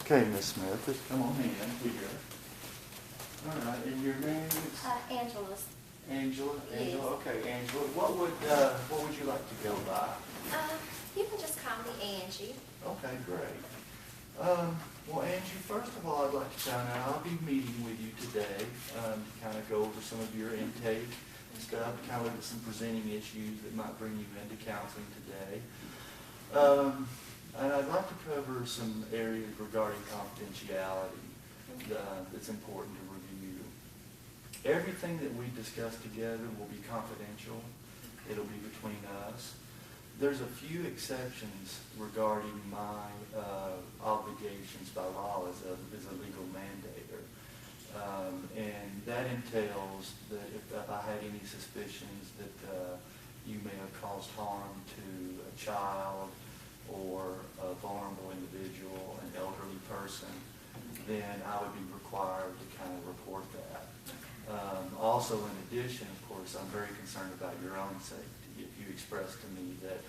Okay, Miss Smith, just come on in here. All right, and your name is? Angela. Angela? Yes. Angela, okay, Angela. What would you like to go by? You can just call me Angie. Okay, great. Well, Angie, first of all, I'd like to find out, I'll be meeting with you today to kind of go over some of your intake and stuff, kind of look at some presenting issues that might bring you into counseling today. And I'd like to cover some areas regarding confidentiality that's important to review. Everything that we discuss together will be confidential. It'll be between us. There's a few exceptions regarding my obligations by law as a legal mandator. And that entails that if I had any suspicions that you may have caused harm to a child or a vulnerable individual, an elderly person, then I would be required to kind of report that. Also, in addition, of course, I'm very concerned about your own safety. If you express to me that,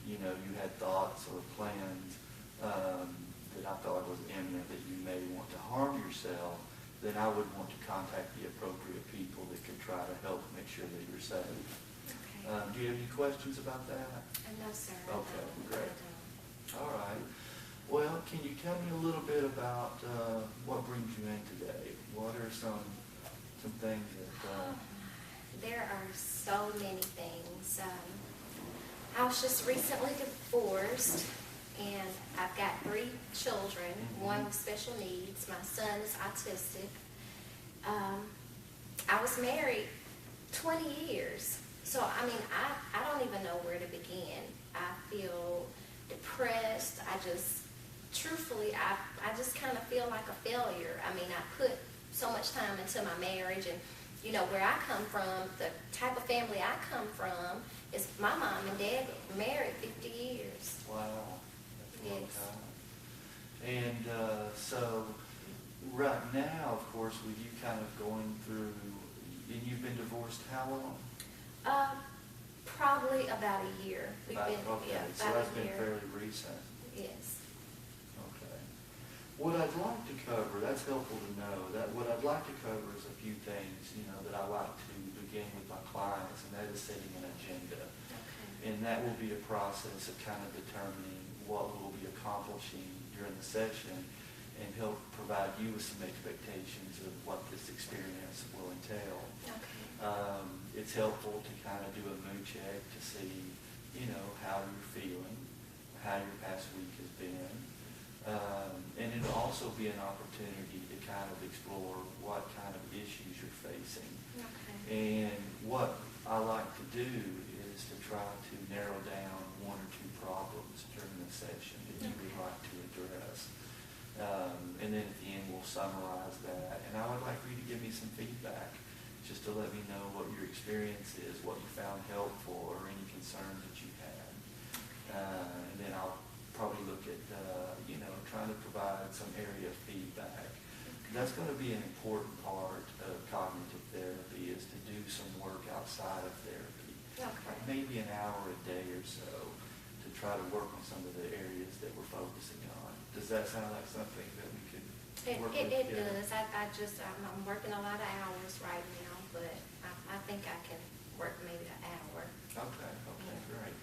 you had thoughts or plans that I felt like was imminent, that you may want to harm yourself, then I would want to contact the appropriate people that could try to help make sure that you're safe. Okay. Do you have any questions about that? No, sir. Okay, great. All right. Well, can you tell me a little bit about what brings you in today? What are some things that... There are so many things. I was just recently divorced, and I've got 3 children, one with special needs. My son is autistic. I was married 20 years. So, I mean, I don't even know where to begin. I feel depressed. Truthfully, I just kind of feel like a failure. I mean, I put so much time into my marriage, and, where I come from, the type of family I come from, is my mom and dad were married 50 years. Wow, that's a long Yes. time. And so, right now, of course, with you kind of going through, and you've been divorced how long? Probably about a year. So that's been fairly recent. Yes. Okay. What I'd like to cover, that's helpful to know, that what I'd like to cover is a few things, that I like to begin with my clients, and that is setting an agenda. Okay. And that will be a process of kind of determining what we'll be accomplishing during the session and help provide you with some expectations of what this experience will entail. Okay. It's helpful to kind of do a mood check to see, how you're feeling, how your past week has been. And it'll also be an opportunity to kind of explore what kind of issues you're facing. Okay. And what I like to do is to try to narrow down 1 or 2 problems during the session that you would like to address. And then at the end we'll summarize that. And I would like for you to give me some feedback, just to let me know what your experience is, what you found helpful, or any concerns that you had. And then I'll probably look at, trying to provide some area of feedback. That's going to be an important part of cognitive therapy, is to do some work outside of therapy. Okay. Like maybe an hour a day or so to try to work on some of the areas that we're focusing on. Does that sound like something that we could work with? It does. I'm working a lot of hours right now, but I think I can work maybe an hour. Okay, great.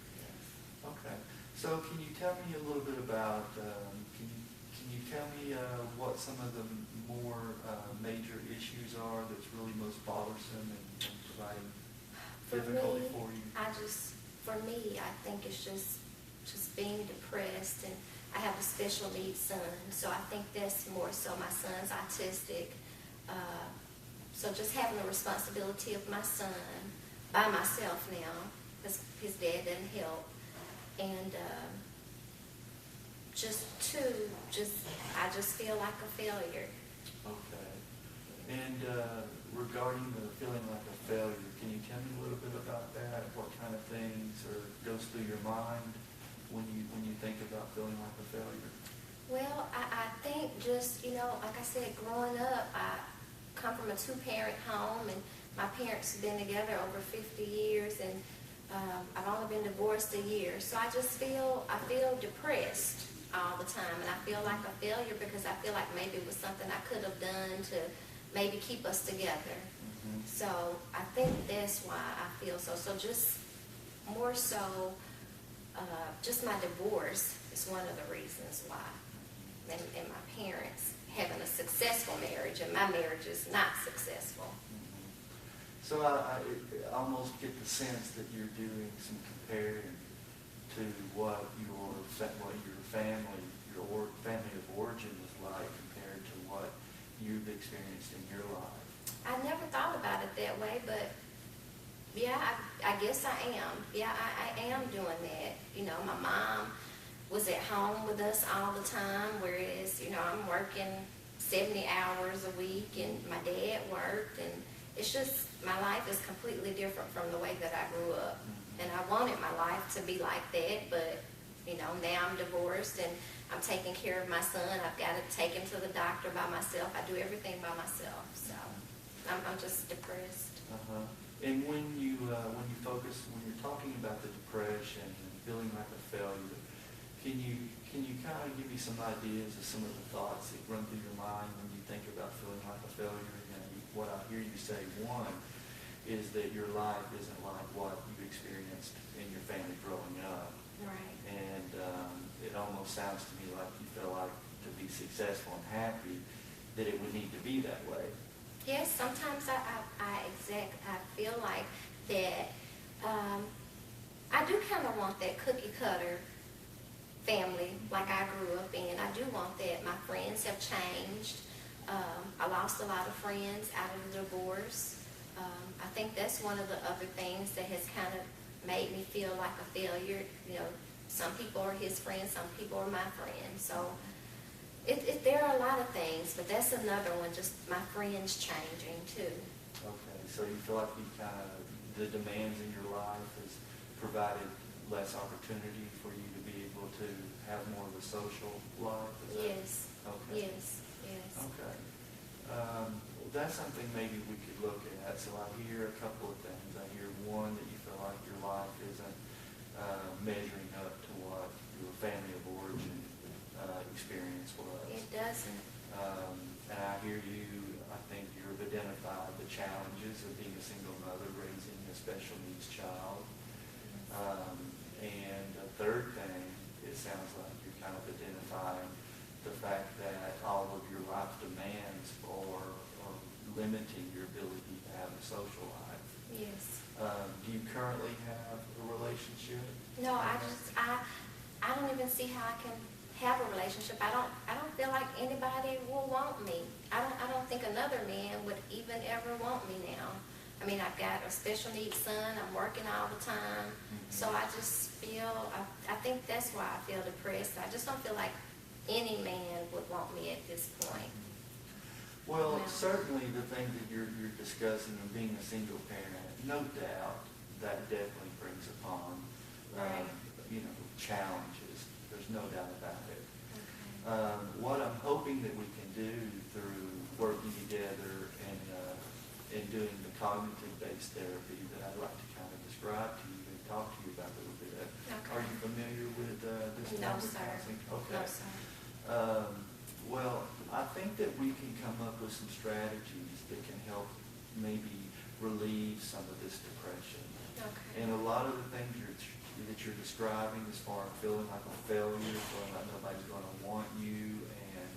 Okay, so can you tell me a little bit about, can you tell me what some of the more major issues are that's really most bothersome and providing difficulty for you? For me, I think it's just being depressed, and I have a special needs son, so I think that's more so. My son's autistic, so just having the responsibility of my son by myself now, because his dad doesn't help, and I just feel like a failure. Okay. And regarding the feeling like a failure, can you tell me a little bit about that? What kind of things goes through your mind when you think about feeling like a failure? Well, I think just, like I said, growing up, I come from a 2-parent home, and my parents have been together over 50 years, and I've only been divorced a year. So I feel depressed all the time, and I feel like a failure because I feel like maybe it was something I could have done to maybe keep us together. So I think that's why I feel so. So just more so, just my divorce is one of the reasons why. And my parents having a successful marriage, and my marriage is not successful. So I almost get the sense that you're doing some comparing to what your family of origin was like compared to what you've experienced in your life. I never thought about it that way, but yeah, I guess I am. Yeah, I am doing that. You know, my mom was at home with us all the time, whereas, you know, I'm working 70 hours a week, and my dad worked, and it's just, my life is completely different from the way that I grew up. And I wanted my life to be like that, but, you know, now I'm divorced, and I'm taking care of my son. I've got to take him to the doctor by myself. I do everything by myself, so I'm just depressed. And when you're talking about the depression and feeling like a failure, can you kind of give me some ideas of some of the thoughts that run through your mind when you think about feeling like a failure? You know, what I hear you say, one, is that your life isn't like what you experienced in your family growing up. Right. And it almost sounds to me like you feel like to be successful and happy that it would need to be that way. Yes, sometimes I feel like that I do kind of want that cookie cutter family like I grew up in. I do want that. My friends have changed. I lost a lot of friends out of the divorce. I think that's one of the other things that has kind of made me feel like a failure. You know, some people are his friends, some people are my friends. So there are a lot of things, but that's another one, just my friends changing too. Okay, so you feel like the demands in your life has provided less opportunity for you to be able to have more of a social life? Yes. Okay. Yes. Okay. That's something maybe we could look at. So I hear a couple of things. I hear one, that you feel like your life isn't measuring up to what your family of origin experience was. It doesn't. And I hear you, I think you've identified the challenges of being a single mother raising a special needs child. And a third thing, it sounds like you're kind of identifying the fact that all of your life demands are limiting your ability to have a social life. Yes. Do you currently have a relationship? No, I don't even see how I can have a relationship. I don't feel like anybody will want me. I don't think another man would even ever want me now. I mean, I've got a special needs son. I'm working all the time. So I just feel, I think that's why I feel depressed. I just don't feel like any man would want me at this point. Well, certainly the thing that you're discussing of being a single parent, no doubt that definitely brings upon, Right. challenges. There's no doubt about it. Okay. What I'm hoping that we can do through working together and doing the cognitive-based therapy that I'd like to kind of describe to you and talk to you about a little bit. Okay. Are you familiar with this No, form of sir. counseling? Okay. No, sir. Well, I think that we can come up with some strategies that can help maybe relieve some of this depression. Okay. And a lot of the things that you're describing as far as feeling like a failure, feeling like nobody's going to want you, and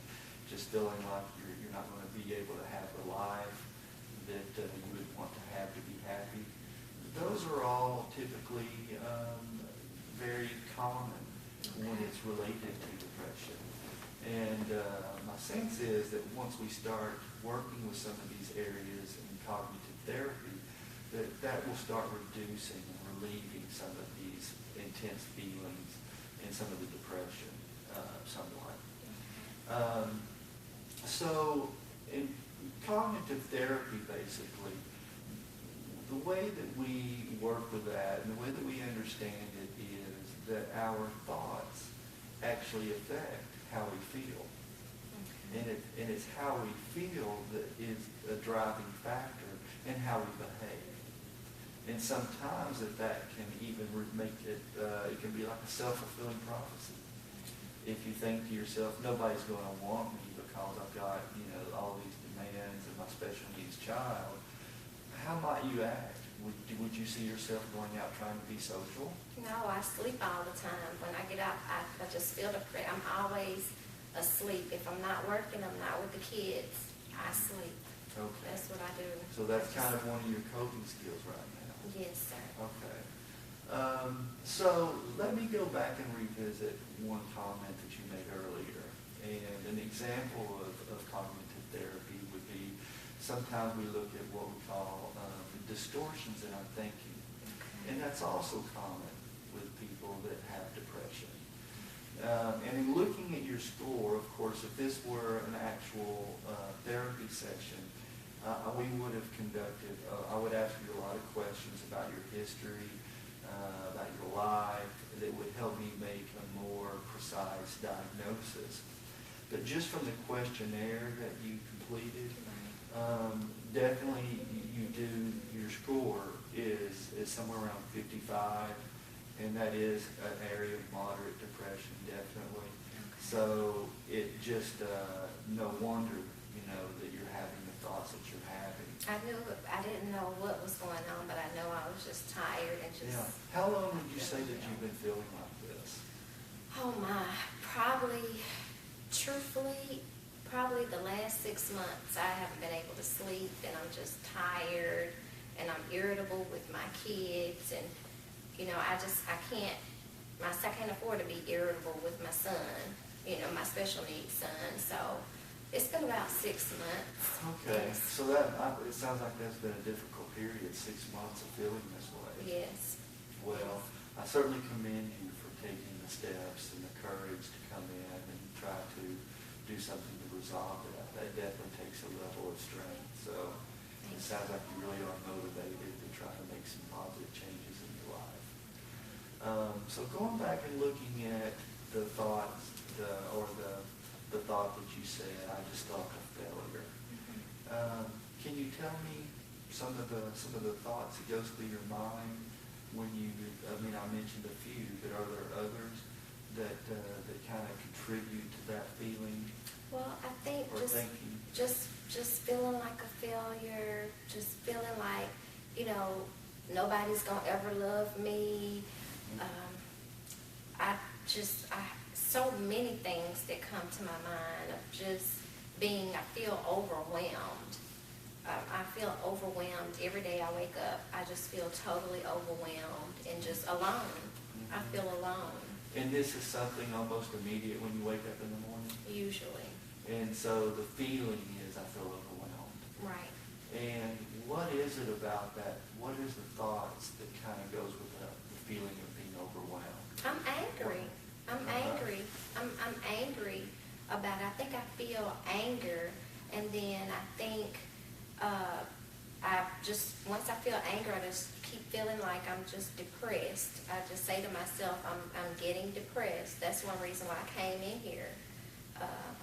just feeling like you're not going to be able to have the life that you would want to have to be happy, those are all typically very common when it's related to depression. And my sense is that once we start working with some of these areas in cognitive therapy, that will start reducing and relieving some of these intense feelings and some of the depression somewhat. So in cognitive therapy, basically, the way that we work with that and the way that we understand it is that our thoughts actually affect how we feel. Okay. And it's how we feel that is a driving factor in how we behave. And sometimes that can even make it, it can be like a self-fulfilling prophecy. if you think to yourself, nobody's going to want me because I've got, all these demands and my special needs child, how might you act? Would you see yourself going out trying to be social? No, I sleep all the time. When I get up, I just feel depressed. I'm always asleep. If I'm not working, I'm not with the kids, I sleep. Okay. That's what I do. So that's kind of one of your coping skills right now. Yes, sir. Okay. So let me go back and revisit one comment that you made earlier. And an example of cognitive therapy would be sometimes we look at what we call distortions in our thinking. Okay. And that's also common with people that have depression. And in looking at your score, of course, if this were an actual therapy session, we would have conducted, I would ask you a lot of questions about your history, about your life, that would help me make a more precise diagnosis. But just from the questionnaire that you completed, definitely your score is somewhere around 55, and that is an area of moderate depression, definitely. Okay. So it just, no wonder, that you're having the thoughts that you're having. I didn't know what was going on, but I know I was just tired and just... Yeah. How long would you say that you've been feeling like this? Oh my, truthfully, the last 6 months I haven't been able to sleep, and I'm just tired, and I'm irritable with my kids, and I can't afford to be irritable with my son, my special needs son. So it's been about 6 months. Okay, Yes. so it sounds like that's been a difficult period, 6 months of feeling this way. Yes. Well, I certainly commend you for taking the steps and the courage to come in and try to do something to resolve that. That definitely takes a level of strength. So it sounds like you really are motivated to try to make some positive changes in your life. So going back and looking at the thoughts, the thought that you said, I just thought of failure. Mm-hmm. Can you tell me some of the thoughts that goes through your mind when I mentioned a few, but are there others that kind of contribute to that feeling? Well, I think or thinking? just feeling like a failure, just feeling like, nobody's gonna ever love me. So many things that come to my mind of just I feel overwhelmed. I feel overwhelmed every day I wake up. I just feel totally overwhelmed and just alone. Mm-hmm. I feel alone. And this is something almost immediate when you wake up in the morning? Usually. And so the feeling is I feel overwhelmed. Right. And what is it about that? What is the thoughts that kind of goes with the feeling of being overwhelmed? I'm angry. I'm angry. I'm angry about it. I think I feel anger, and then I think once I feel anger, I just keep feeling like I'm just depressed. I just say to myself, I'm getting depressed. That's one reason why I came in here,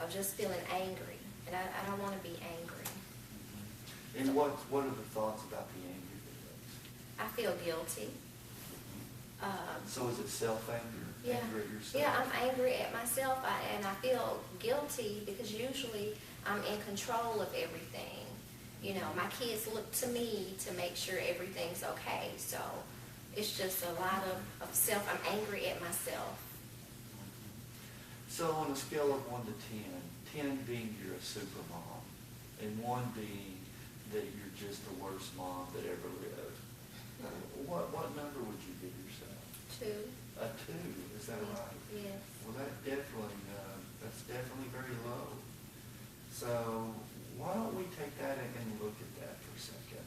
of just feeling angry, and I don't want to be angry. Mm-hmm. And what are the thoughts about the angry feelings? I feel guilty. So is it self-anger? Yeah. Anger at yourself? Yeah, I'm angry at myself, and I feel guilty because usually I'm in control of everything. My kids look to me to make sure everything's okay. So it's just a lot of self. I'm angry at myself. So on a scale of 1 to 10, 10 being you're a super mom, and 1 being that you're just the worst mom that ever lived, what number would you give yourself? 2. A 2, is that right? Yes. Well, that's definitely very low. So why don't we take that and look at that for a second?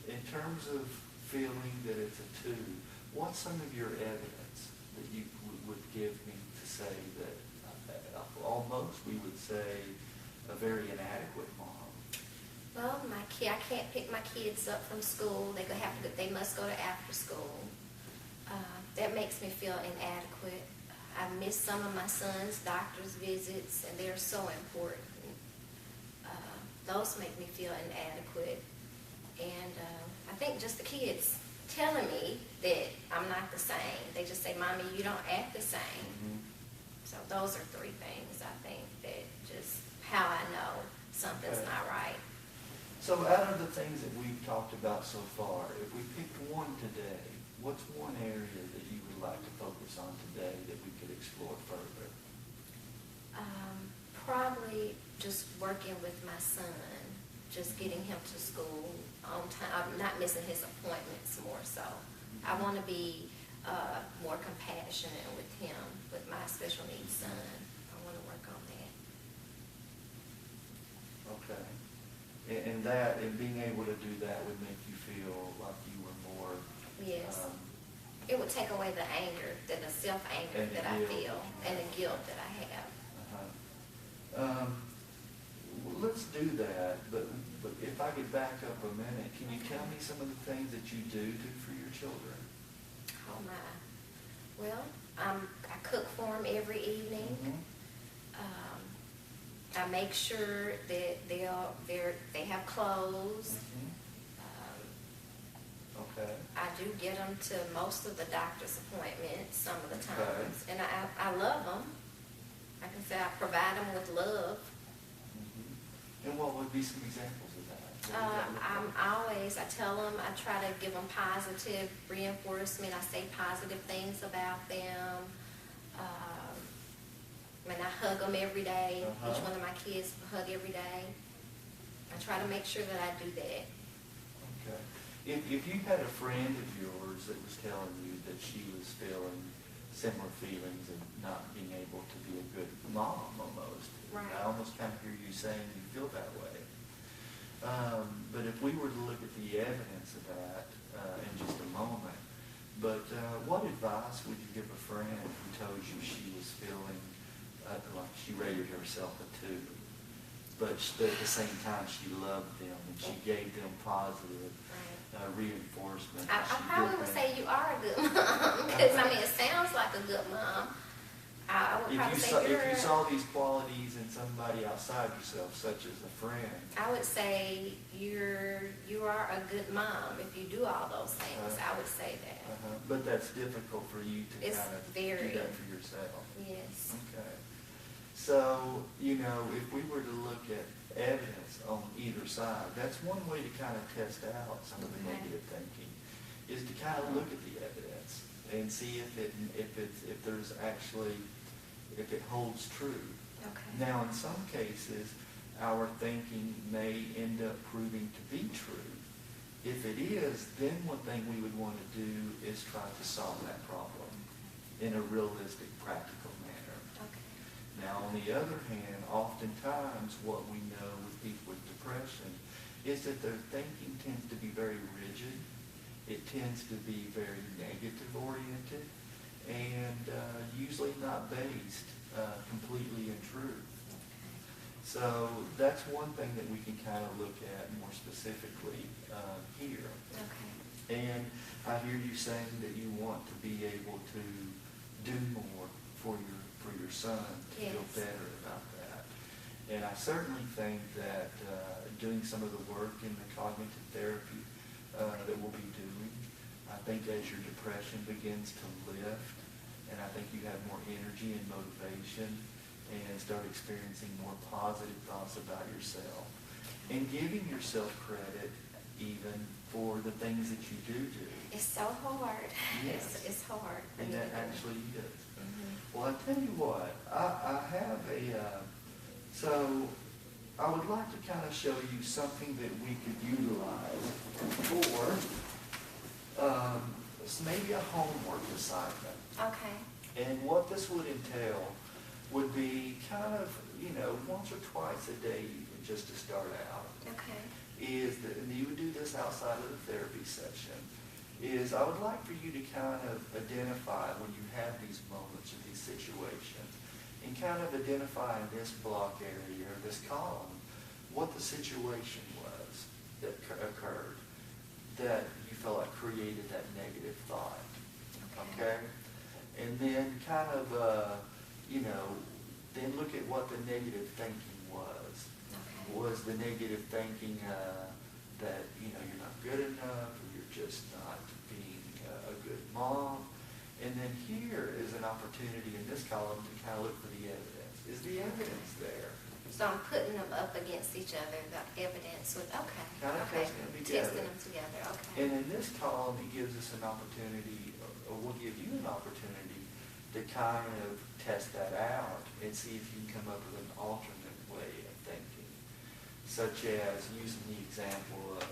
In terms of feeling that it's a 2, what's some of your evidence that you would give me to say that almost we would say a very inadequate mom? Well, I can't pick my kids up from school. They must go to after school. That makes me feel inadequate. I miss some of my son's doctor's visits, and they're so important. Those make me feel inadequate. And I think just the kids telling me that I'm not the same. They just say, "Mommy, you don't act the same." Mm-hmm. So those are three things I think that just how I know something's Okay. not right. So out of the things that we've talked about so far, if we picked one today, what's one area that you would like to focus on today that we could explore further? Probably just working with my son, just getting him to school on time, I'm not missing his appointments more so. I want to be more compassionate with him, with my special needs son. I want to work on that. Okay. And that, and being able to do that would make you feel like you were more. Yes. It would take away the anger, the self-anger And the that I guilt. feel, and the guilt that I have. Let's do that, but if I could back up a minute, can you tell me some of the things that you do for your children? Oh my. Well, I cook for them every evening. Mhm. I make sure that they have clothes. Mhm. Okay. I do get them to most of the doctor's appointments some of the Okay. times, and I love them. Like I said, I provide them with love. Mhm. And what would be some examples of that? What would that look like? I tell them, I try to give them positive reinforcement. I say positive things about them. I hug them every day. Each one of my kids hug every day. I try to make sure that I do that. Okay. If you had a friend of yours that was telling you that she was feeling similar feelings and not being able to be a good mom almost, Right. I almost kind of hear you saying you feel that way. But if we were to look at the evidence of that in just a moment, but what advice would you give a friend who told you she was feeling like she rated herself a 2, but at the same time she loved them and she gave them positive reinforcement? I She probably did would that. say you are a good mom, because it sounds like a good mom. I would probably say If you saw these qualities in somebody outside yourself, such as a friend. I would say you are a good mom if you do all those things. I would say that. But that's difficult for you to It's kind of very. do that for yourself. Yes. Okay. So, if we were to look at evidence on either side, that's one way to kind of test out some of the Okay. negative thinking, is to kind of look at the evidence and see if it holds true. Okay. Now, in some cases, our thinking may end up proving to be true. If it is, then one thing we would want to do is try to solve that problem in a realistic, practical manner. Okay. Now, on the other hand, oftentimes what we know with people with depression is that their thinking tends to be very rigid. It tends to be very negative oriented and usually not based completely in truth. So that's one thing that we can kind of look at more specifically here. Okay. And I hear you saying that you want to be able to do more for your son to feel Yes. better about that. And I certainly think that doing some of the work in the cognitive therapy that we'll be doing, I think as your depression begins to lift, and I think you have more energy and motivation and start experiencing more positive thoughts about yourself, and giving yourself credit even for the things that you do. It's so hard. Yes. It's hard. And that actually is. Mhm. Well, I tell you what, I have so I would like to kind of show you something that we could utilize for maybe a homework assignment. Okay. And what this would entail would be kind of, once or twice a day, even just to start out, Okay. is that, and you would do this outside of the therapy session, is I would like for you to kind of identify when you have these moments or these situations, and kind of identify in this block area or this column what the situation was that occurred that you felt like created that negative thought. Okay? And then kind of, then look at what the negative thinking was. Okay. Was the negative thinking that, you're not good enough, or you're just not being a good mom? And then here is an opportunity in this column to kind of look for the evidence. Is the evidence there? So I'm putting them up against each other, the evidence with, okay. Kind of okay. testing them together. Testing them together, okay. And in this column, it gives us an opportunity, or will give you an opportunity to kind of test that out and see if you can come up with an alternate way of thinking, such as using the example of,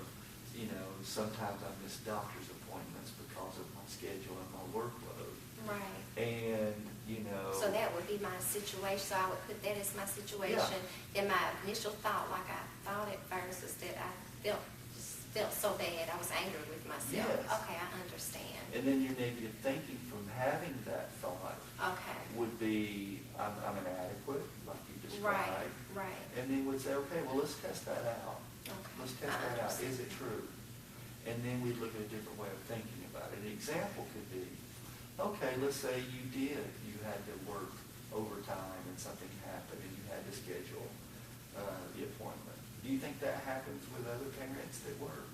sometimes I miss doctor's appointments because of my schedule and my workload. Right. And, So that would be my situation, so I would put that as my situation. And my initial thought, like I thought at first, is that I felt so bad, I was angry with myself. Yes. Okay, I understand. And then your negative thinking from having that thought Okay. would be, I'm inadequate, like you described. Right. And then would say, okay, well, let's test that out. Okay. Let's test that out. Is it true? And then we'd look at a different way of thinking about it. An example could be, okay, let's say you had to work overtime and something happened and you had to schedule the appointment. Do you think that happens with other parents that work?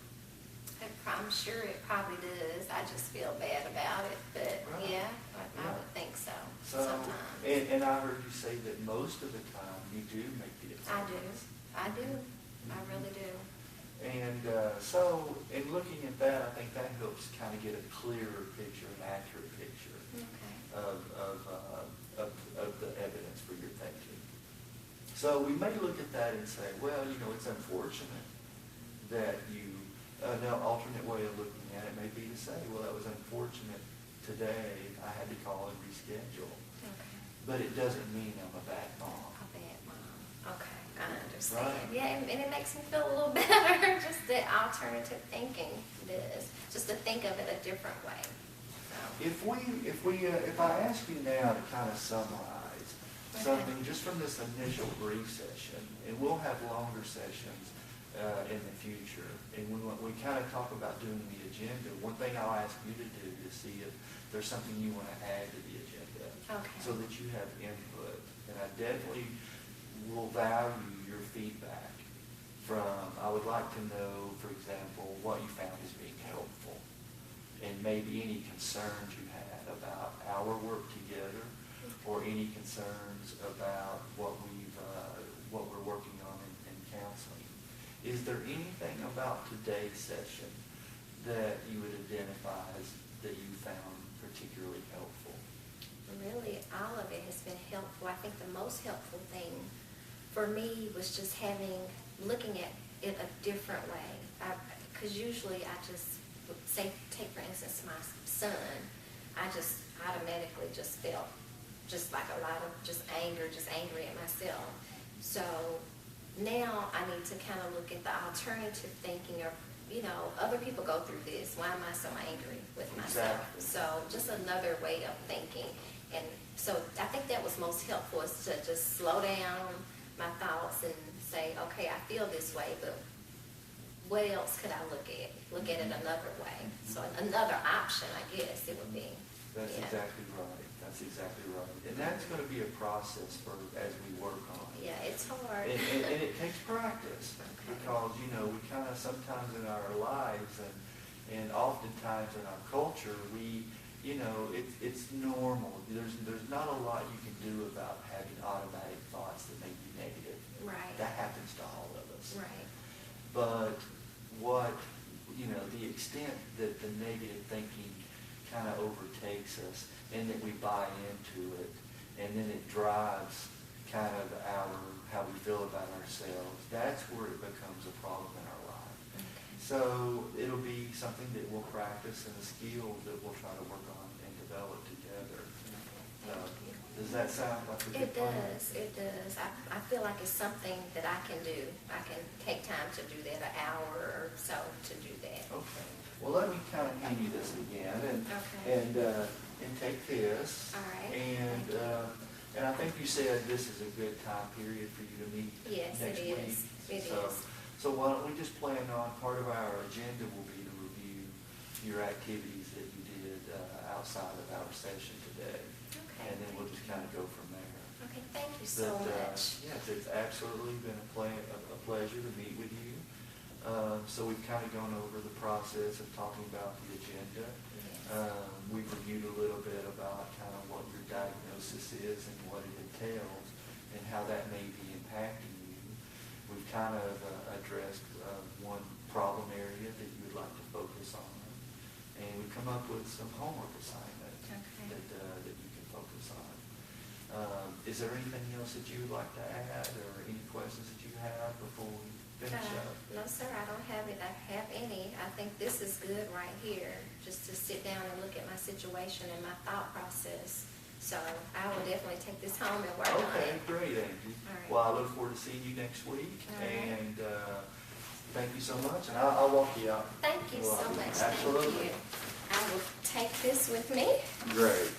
I'm sure it probably does. I just feel bad about it, but Right. yeah, I would think so. So, sometimes. and I heard you say that most of the time you do make the I appointments. do. I really do. And so, in looking at that, I think that helps kind of get a clearer picture, an accurate picture Okay. of the evidence for your thinking. So we may look at that and say, well, it's unfortunate that an alternate way of looking at it may be to say, well, that was unfortunate today, I had to call and reschedule. Okay. But it doesn't mean I'm a bad mom. A bad mom. Okay, I understand. Right. Yeah, and it makes me feel a little better, just the alternative thinking this, just to think of it a different way. So. If I ask you now to kind of summarize something just from this initial brief session, and we'll have longer sessions in the future, and when we kind of talk about doing the agenda, one thing I'll ask you to do is see if there's something you want to add to the agenda, Okay. so that you have input. And I definitely will value your feedback from, I would like to know, for example, what you found as being helpful, and maybe any concerns you had about our work together, or any concerns about what we're working on in counseling. Is there anything about today's session that you would identify as that you found particularly helpful? Really, all of it has been helpful. I think the most helpful thing for me was just looking at it a different way. Because usually I just would say, take for instance my son, I just automatically just felt just like a lot of just angry at myself. So now I need to kind of look at the alternative thinking of, other people go through this. Why am I so angry with myself? Exactly. So just another way of thinking. And so I think that was most helpful, is to just slow down my thoughts and say, okay, I feel this way, but what else could I look at? Look at it another way. So another option, I guess, it would be. That's exactly right. That's exactly right. And that's going to be a process as we work on it. Yeah, it's hard. And it takes practice, because, we kind of sometimes in our lives and oftentimes in our culture, it's normal. There's not a lot you can do about having automatic thoughts that may be negative. Right. That happens to all of us. Right. But the extent that the negative thinking kind of overtakes us, and that we buy into it, and then it drives kind of how we feel about ourselves, that's where it becomes a problem in our life. Okay. So it'll be something that we'll practice, and a skill that we'll try to work on and develop together. Does that sound like a good plan? It does. I feel like it's something that I can do. I can take time to do that, an hour or so to do that. Okay. Well, let me kind of hand you this again, and take this. All right. And I think you said this is a good time period for you to meet Yes, next it week. is. It so, is. So why don't we just plan on, part of our agenda will be to review your activities that you did outside of our session today. Okay. And then we'll just kind of go from there. Okay, thank you so much. Yes, it's absolutely been a pleasure to meet with you. So we've kind of gone over the process of talking about the agenda. Yes. We've reviewed a little bit about kind of what your diagnosis is and what it entails and how that may be impacting you. We've kind of addressed one problem area that you would like to focus on. And we've come up with some homework assignments that you can focus on. Is there anything else that you would like to add or any questions that you have before we finish up? No, sir, I don't have any. I think this is good right here, just to sit down and look at my situation and my thought process. So I will definitely take this home and work on it. Okay, great, Angie. All right. Well, I look forward to seeing you next week. All right. And thank you so much. And I'll walk you out. Thank you so much. Absolutely. Thank you. I will take this with me. Great.